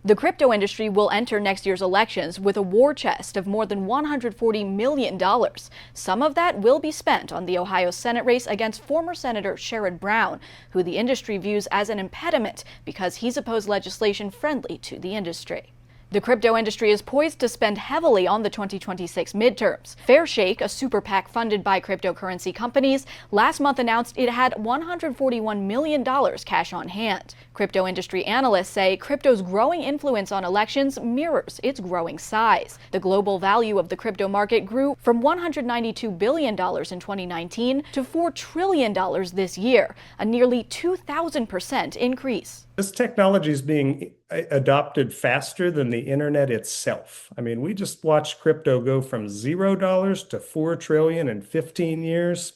The crypto industry will enter next year's elections with a war chest of more than $140 million. Some of that will be spent on the Ohio Senate race against former Senator Sherrod Brown, who the industry views as an impediment because he's opposed legislation friendly to the industry. The crypto industry is poised to spend heavily on the 2026 midterms. Fairshake, a super PAC funded by cryptocurrency companies, last month announced it had $141 million cash on hand. Crypto industry analysts say crypto's growing influence on elections mirrors its growing size. The global value of the crypto market grew from $192 billion in 2019 to $4 trillion this year, a nearly 2,000% increase. This technology is being adopted faster than the internet itself. I mean, we just watched crypto go from $0 to $4 trillion in 15 years.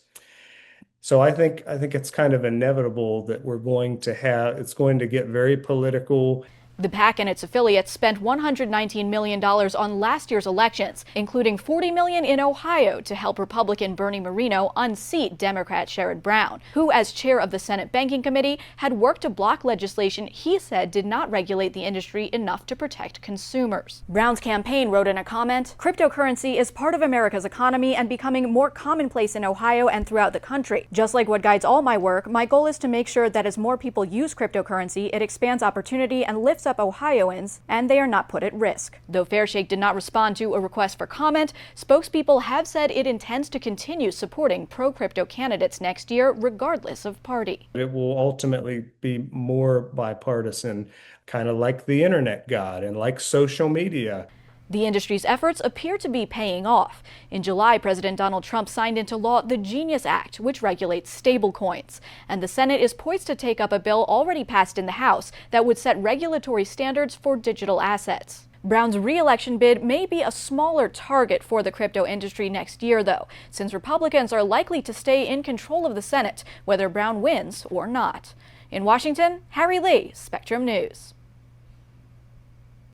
So I think it's kind of inevitable that it's going to get very political. The PAC and its affiliates spent $119 million on last year's elections, including $40 million in Ohio to help Republican Bernie Moreno unseat Democrat Sherrod Brown, who, as chair of the Senate Banking Committee, had worked to block legislation he said did not regulate the industry enough to protect consumers. Brown's campaign wrote in a comment, "Cryptocurrency is part of America's economy and becoming more commonplace in Ohio and throughout the country. Just like what guides all my work, my goal is to make sure that as more people use cryptocurrency, it expands opportunity and lifts up Ohioans, and they are not put at risk." Though Fairshake did not respond to a request for comment, spokespeople have said it intends to continue supporting pro-crypto candidates next year, regardless of party. It will ultimately be more bipartisan, kind of like the internet got and like social media. The industry's efforts appear to be paying off. In July, President Donald Trump signed into law the Genius Act, which regulates stablecoins. And the Senate is poised to take up a bill already passed in the House that would set regulatory standards for digital assets. Brown's re-election bid may be a smaller target for the crypto industry next year, though, since Republicans are likely to stay in control of the Senate, whether Brown wins or not. In Washington, Harri, Leigh, Spectrum News.